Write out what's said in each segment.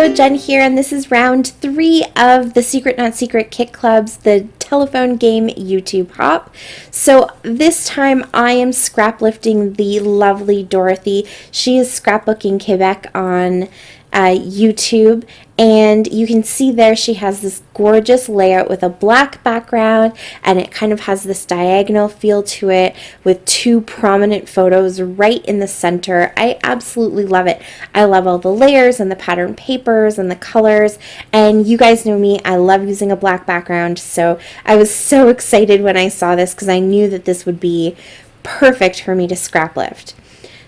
Hello, Jen here, and this is round 3 of the Secret Not Secret Kit Club's The Telephone Game YouTube Hop. So this time I am scraplifting the lovely Dorothy. She is scrapbooking Quebec on YouTube, and you can see there she has this gorgeous layout with a black background, and it kind of has this diagonal feel to it with 2 prominent photos right in the center. I absolutely love it. I love all the layers and the pattern papers and the colors, and you guys know me, I love using a black background, so I was so excited when I saw this because I knew that this would be perfect for me to scrap lift.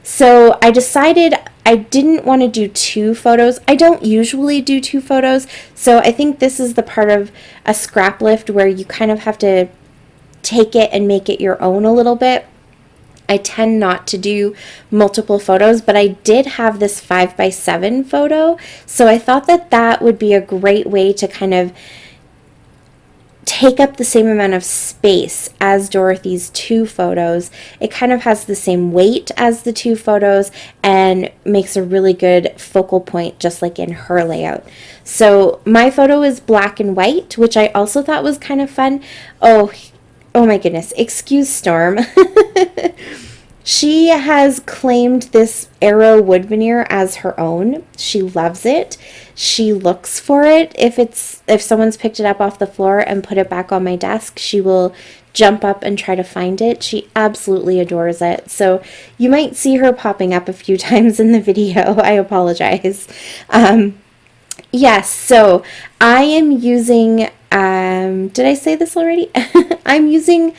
So I decided I didn't want to do 2 photos. I don't usually do 2 photos, so I think this is the part of a scrap lift where you kind of have to take it and make it your own a little bit. I tend not to do multiple photos, but I did have this 5x7 photo, so I thought that that would be a great way to kind of take up the same amount of space as Dorothy's 2 photos. It kind of has the same weight as the 2 photos and makes a really good focal point, just like in her layout. So my photo is black and white, which I also thought was kind of fun. Oh my goodness, excuse Storm. She has claimed this arrow wood veneer as her own. She loves it. She looks for it. If someone's picked it up off the floor and put it back on my desk, she will jump up and try to find it. She absolutely adores it. So you might see her popping up a few times in the video. I apologize. Yes, so I am using, did I say this already? I'm using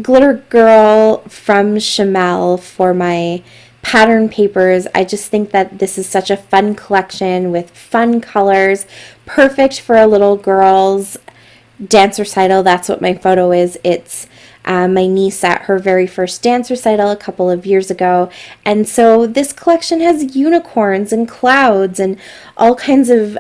Glitter Girl from Chamel for my pattern papers. I just think that this is such a fun collection with fun colors, perfect for a little girl's dance recital. That's what my photo is. It's my niece at her very first dance recital a couple of years ago, and so this collection has unicorns and clouds and all kinds of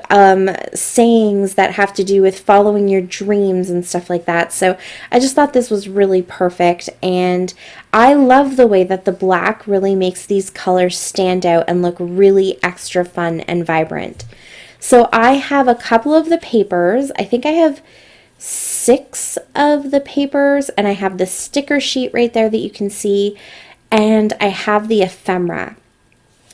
sayings that have to do with following your dreams and stuff like that. So I just thought this was really perfect, and I love the way that the black really makes these colors stand out and look really extra fun and vibrant. So I have a couple of the papers. I think I have 6 of the papers, and I have the sticker sheet right there that you can see, and I have the ephemera.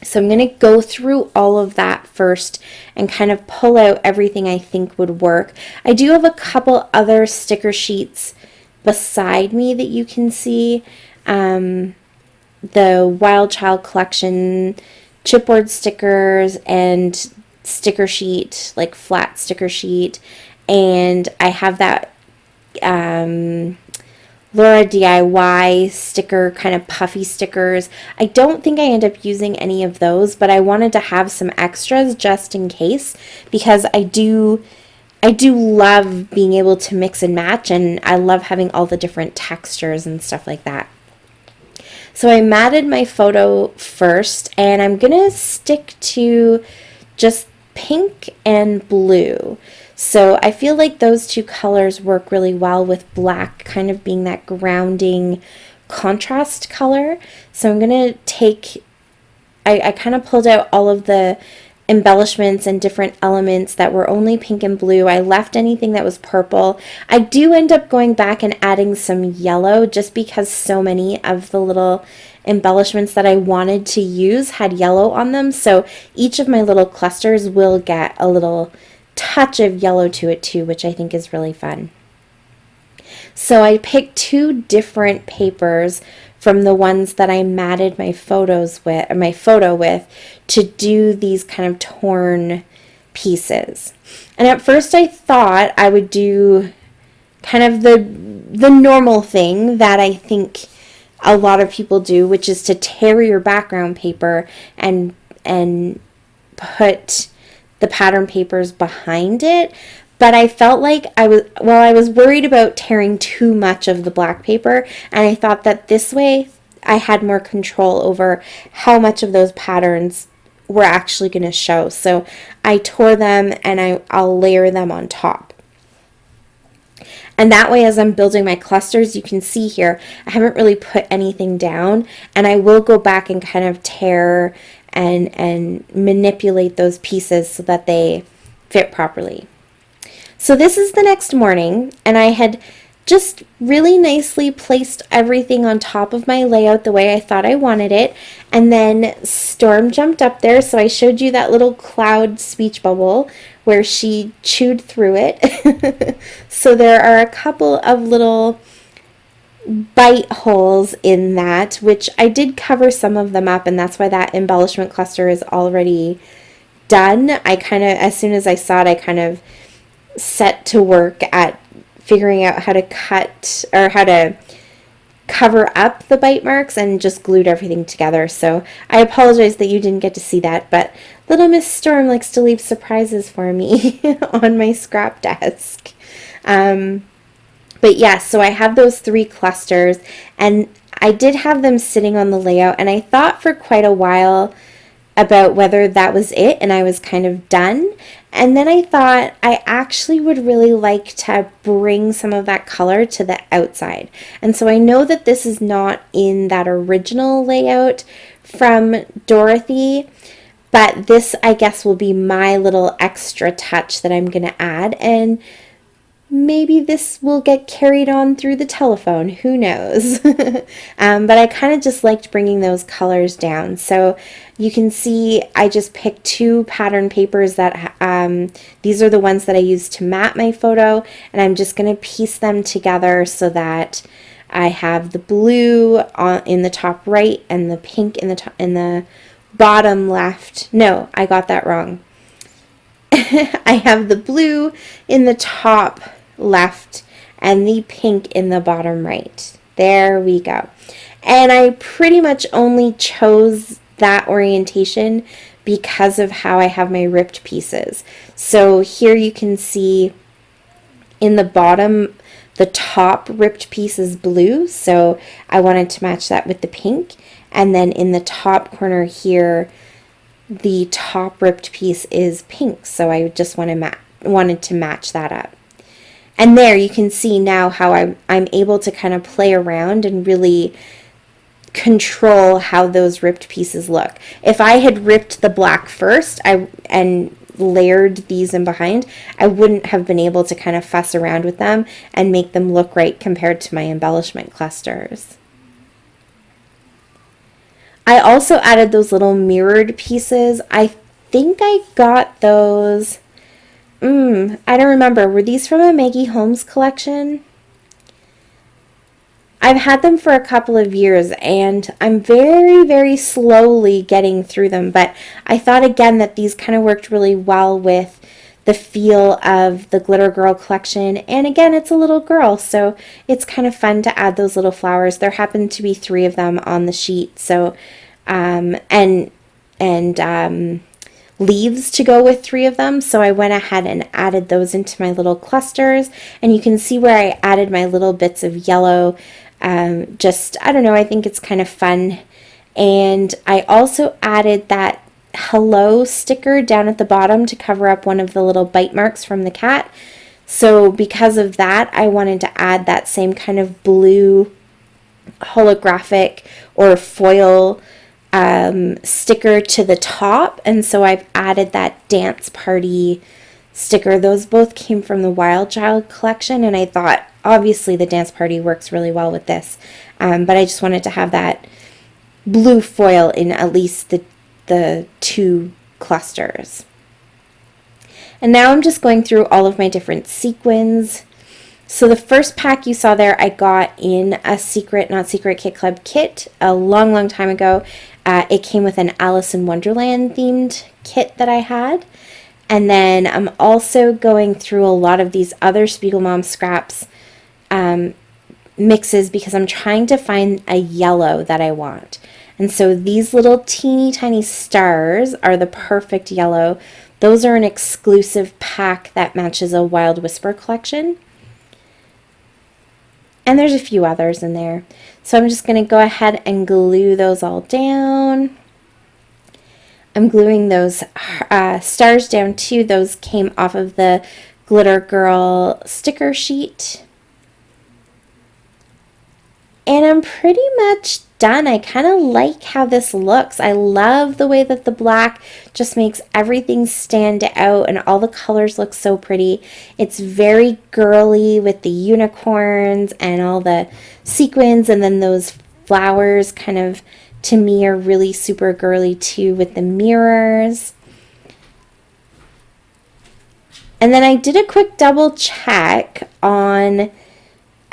So I'm going to go through all of that first and kind of pull out everything I think would work. I do have a couple other sticker sheets beside me that you can see. The Wild Child Collection chipboard stickers and sticker sheet, like flat sticker sheet. And I have that Laura DIY sticker, kind of puffy stickers. I don't think I end up using any of those, but I wanted to have some extras just in case, because I do love being able to mix and match, and I love having all the different textures and stuff like that. So I matted my photo first, and I'm going to stick to just pink and blue. So I feel like those 2 colors work really well with black kind of being that grounding contrast color. So I'm going to take, I kind of pulled out all of the embellishments and different elements that were only pink and blue. I left anything that was purple. I do end up going back and adding some yellow just because so many of the little embellishments that I wanted to use had yellow on them. So each of my little clusters will get a little touch of yellow to it too, which I think is really fun. So I picked 2 different papers from the ones that I matted my photo with to do these kind of torn pieces. And at first I thought I would do kind of the normal thing that I think a lot of people do, which is to tear your background paper and put the pattern papers behind it. But I felt like I was worried about tearing too much of the black paper, and I thought that this way I had more control over how much of those patterns were actually going to show. So I tore them, and I'll layer them on top. And that way, as I'm building my clusters, you can see here, I haven't really put anything down, and I will go back and kind of tear and manipulate those pieces so that they fit properly. So this is the next morning, and I had just really nicely placed everything on top of my layout the way I thought I wanted it, and then Storm jumped up there, so I showed you that little cloud speech bubble where she chewed through it. So there are a couple of little bite holes in that, which I did cover some of them up, and that's why that embellishment cluster is already done. I kind of, as soon as I saw it, I kind of set to work at figuring out how to cut or how to cover up the bite marks and just glued everything together. So I apologize that you didn't get to see that, but little Miss Storm likes to leave surprises for me on my scrap desk. But yeah, so I have those 3 clusters, and I did have them sitting on the layout, and I thought for quite a while about whether that was it and I was kind of done. And then I thought I actually would really like to bring some of that color to the outside. And so I know that this is not in that original layout from Dorothy, but this, I guess, will be my little extra touch that I'm going to add, and maybe this will get carried on through the telephone. Who knows? But I kind of just liked bringing those colors down. So you can see I just picked 2 pattern papers that these are the ones that I used to mat my photo, and I'm just going to piece them together so that I have the blue in the top right and the pink in the bottom left. No, I got that wrong. I have the blue in the top left and the pink in the bottom right. There we go. And I pretty much only chose that orientation because of how I have my ripped pieces. So here you can see in the bottom, the top ripped piece is blue, so I wanted to match that with the pink. And then in the top corner here, the top ripped piece is pink, so I just wanted to match that up. And there you can see now how I'm able to kind of play around and really control how those ripped pieces look. If I had ripped the black first and layered these in behind, I wouldn't have been able to kind of fuss around with them and make them look right compared to my embellishment clusters. I also added those little mirrored pieces. I think I got those, I don't remember. Were these from a Maggie Holmes collection? I've had them for a couple of years, and I'm very, very slowly getting through them, but I thought again that these kind of worked really well with the feel of the Glitter Girl collection. And again, it's a little girl, so it's kind of fun to add those little flowers. There happened to be 3 of them on the sheet, so leaves to go with 3 of them, so I went ahead and added those into my little clusters. And you can see where I added my little bits of yellow. Just, I don't know, I think it's kind of fun. And I also added that hello sticker down at the bottom to cover up one of the little bite marks from the cat. So because of that, I wanted to add that same kind of blue holographic or foil sticker to the top, and so I've added that dance party sticker. Those both came from the Wild Child collection, and I thought obviously the dance party works really well with this, but I just wanted to have that blue foil in at least the 2 clusters. And now I'm just going through all of my different sequins. So the first pack you saw there, I got in a Secret Not Secret Kit Club kit a long, long time ago. It came with an Alice in Wonderland themed kit that I had. And then I'm also going through a lot of these other Spiegel Mom Scraps mixes because I'm trying to find a yellow that I want. And so these little teeny tiny stars are the perfect yellow. Those are an exclusive pack that matches a Wild Whisper collection. And there's a few others in there. So I'm just going to go ahead and glue those all down. I'm gluing those stars down too. Those came off of the Glitter Girl sticker sheet. And I'm pretty much done, I kind of like how this looks. I love the way that the black just makes everything stand out and all the colors look so pretty. It's very girly with the unicorns and all the sequins, and then those flowers kind of, to me, are really super girly too with the mirrors. And then I did a quick double check on,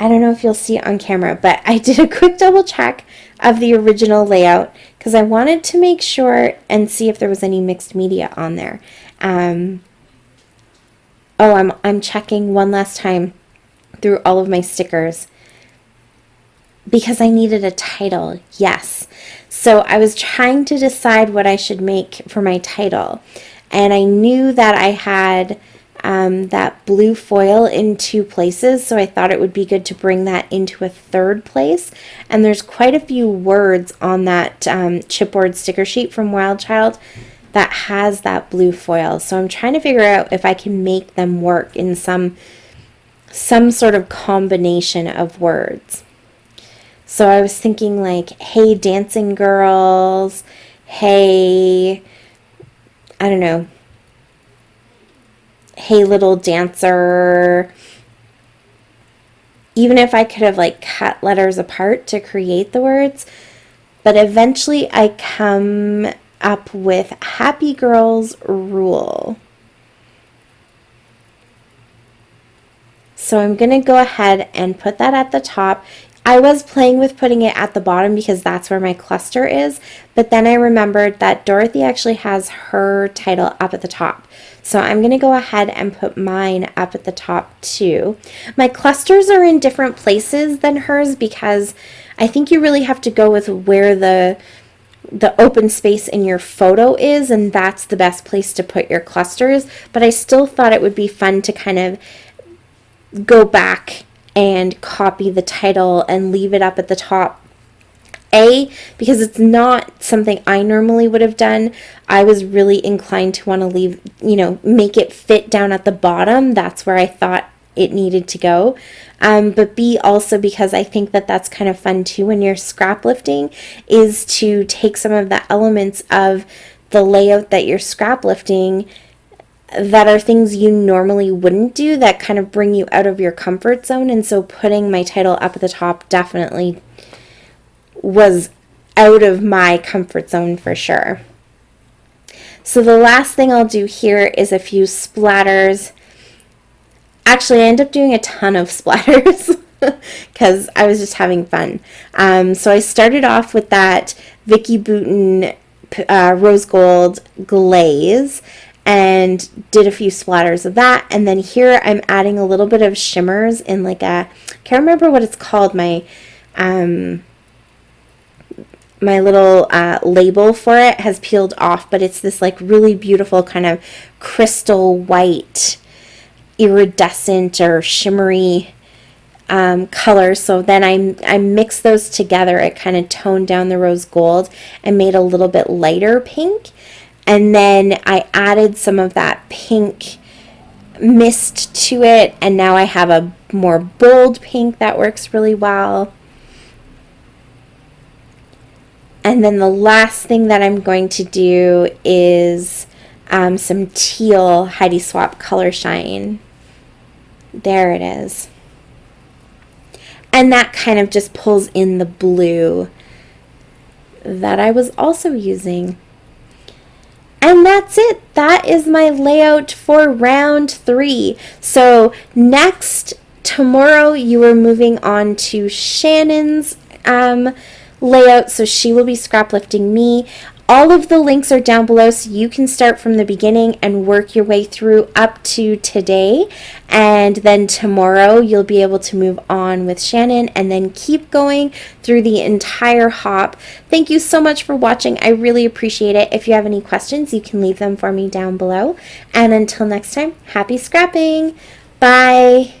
I don't know if you'll see it on camera, but I did a quick double check of the original layout because I wanted to make sure and see if there was any mixed media on there. I'm checking one last time through all of my stickers because I needed a title. Yes. So I was trying to decide what I should make for my title, and I knew that I had that blue foil in 2 places, so I thought it would be good to bring that into a 3rd place. And there's quite a few words on that chipboard sticker sheet from Wild Child that has that blue foil, so I'm trying to figure out if I can make them work in some sort of combination of words. So I was thinking like, hey dancing girls, hey, I don't know, hey little dancer. Even if I could have like cut letters apart to create the words, but eventually I come up with happy girls rule. So I'm going to go ahead and put that at the top. I was playing with putting it at the bottom because that's where my cluster is, but then I remembered that Dorothy actually has her title up at the top. So I'm going to go ahead and put mine up at the top too. My clusters are in different places than hers because I think you really have to go with where the open space in your photo is, and that's the best place to put your clusters. But I still thought it would be fun to kind of go back and copy the title and leave it up at the top. Because it's not something I normally would have done. I was really inclined to want to leave, make it fit down at the bottom. That's where I thought it needed to go. But B, also because I think that that's kind of fun too when you're scrap lifting, is to take some of the elements of the layout that you're scrap lifting that are things you normally wouldn't do, that kind of bring you out of your comfort zone. And so putting my title up at the top definitely was out of my comfort zone for sure. So the last thing I'll do here is a few splatters. Actually, I end up doing a ton of splatters because I was just having fun. So I started off with that Vicky Bouton rose gold glaze and did a few splatters of that. And then here I'm adding a little bit of shimmers in like a, can't remember what it's called, my little label for it has peeled off, but it's this like really beautiful kind of crystal white, iridescent or shimmery color. So then I mixed those together. It kind of toned down the rose gold and made a little bit lighter pink. And then I added some of that pink mist to it, and now I have a more bold pink that works really well. And then the last thing that I'm going to do is some teal Heidi Swap Color Shine. There it is. And that kind of just pulls in the blue that I was also using. And that's it. That is my layout for round 3. So next, tomorrow, you are moving on to Shannon's layout. So she will be scrap lifting me. All of the links are down below, so you can start from the beginning and work your way through up to today. And then tomorrow you'll be able to move on with Shannon and then keep going through the entire hop. Thank you so much for watching. I really appreciate it. If you have any questions, you can leave them for me down below. And until next time, happy scrapping. Bye.